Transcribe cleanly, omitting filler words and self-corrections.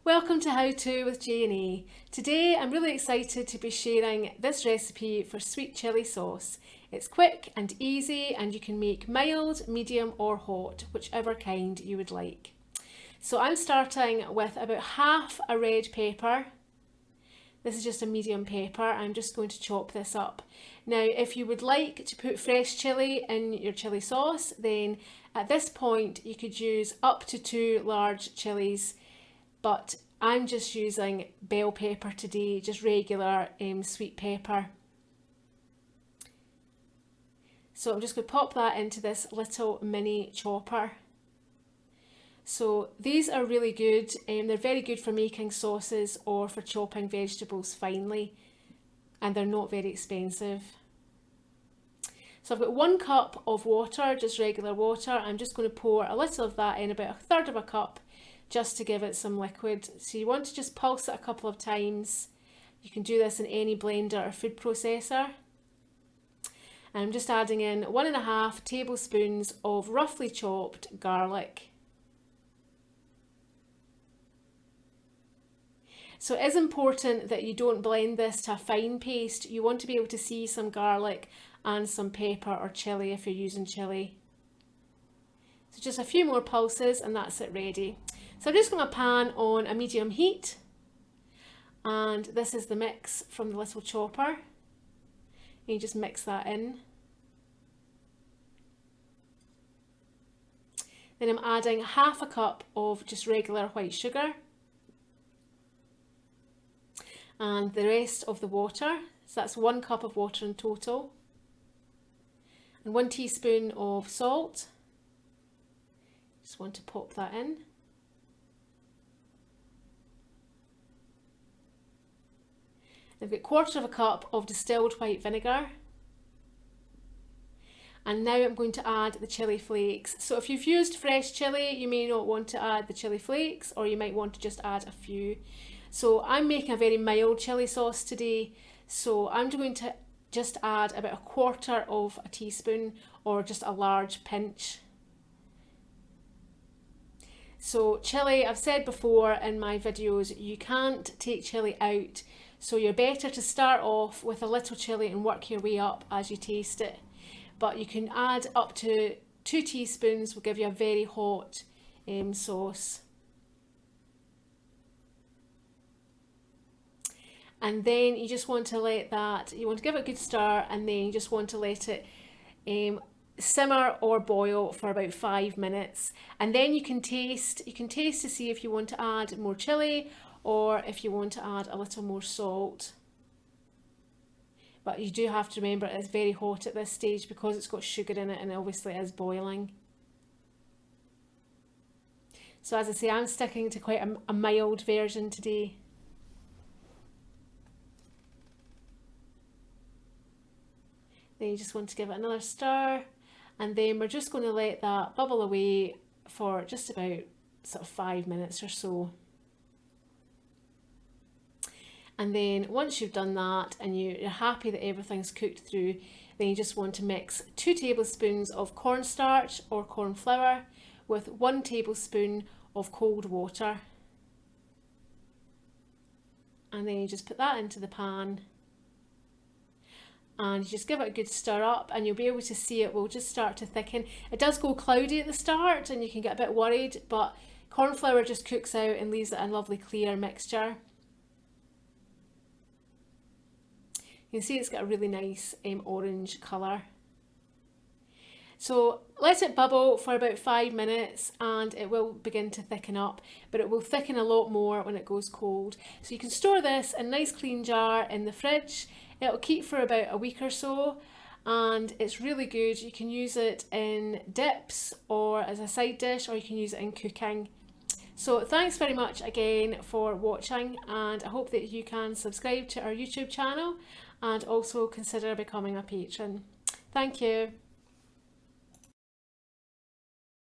Welcome to How To with J&A. Today I'm really excited to be sharing this recipe for sweet chili sauce. It's quick and easy and you can make mild, medium or hot, whichever kind you would like. So I'm starting with about half a red pepper. This is just a medium pepper. I'm just going to chop this up. Now if you would like to put fresh chili in your chili sauce, then at this point you could use up to 2 large chilies. But I'm just using bell pepper today, just regular sweet pepper. So I'm just going to pop that into this little mini chopper. So these are really good, they're very good for making sauces or for chopping vegetables finely, and they're not very expensive. So I've got 1 cup of water, just regular water. I'm just going to pour a little of that in, about 1/3 of a cup, just to give it some liquid. So you want to just pulse it a couple of times. You can do this in any blender or food processor. And I'm just adding in 1.5 tablespoons of roughly chopped garlic. So it is important that you don't blend this to a fine paste. You want to be able to see some garlic and some pepper or chilli if you're using chilli. So just a few more pulses and that's it ready. So I'm just going to pan on a medium heat, and this is the mix from the little chopper, and you just mix that in. Then I'm adding 1/2 cup of just regular white sugar and the rest of the water, so that's 1 cup of water in total, and 1 teaspoon of salt. Just want to pop that in. I've got 1/4 cup of distilled white vinegar. And now I'm going to add the chilli flakes. So if you've used fresh chilli, you may not want to add the chilli flakes, or you might want to just add a few. So I'm making a very mild chilli sauce today. So I'm going to just add about 1/4 of a teaspoon, or just a large pinch. So chilli, I've said before in my videos, you can't take chilli out. So you're better to start off with a little chilli and work your way up as you taste it. But you can add up to 2 teaspoons, will give you a very hot sauce. And then you just want to let that, you want to give it a good stir, and then you just want to let it simmer or boil for about 5 minutes. And then you can taste to see if you want to add more chilli, or if you want to add a little more salt. But you do have to remember it's very hot at this stage because it's got sugar in it and obviously it is boiling. So as I say, I'm sticking to quite a mild version today. Then you just want to give it another stir, and then we're just going to let that bubble away for just about sort of 5 minutes or so. And then once you've done that and you're happy that everything's cooked through, then you just want to mix 2 tablespoons of cornstarch or corn flour with 1 tablespoon of cold water. And then you just put that into the pan. And you just give it a good stir up, and you'll be able to see it will just start to thicken. It does go cloudy at the start and you can get a bit worried, but corn flour just cooks out and leaves it a lovely clear mixture. You can see it's got a really nice orange colour. So let it bubble for about 5 minutes and it will begin to thicken up, but it will thicken a lot more when it goes cold. So you can store this in a nice clean jar in the fridge. It'll keep for about a week or so, and it's really good. You can use it in dips or as a side dish, or you can use it in cooking. So thanks very much again for watching, and I hope that you can subscribe to our YouTube channel and also consider becoming a patron. Thank you.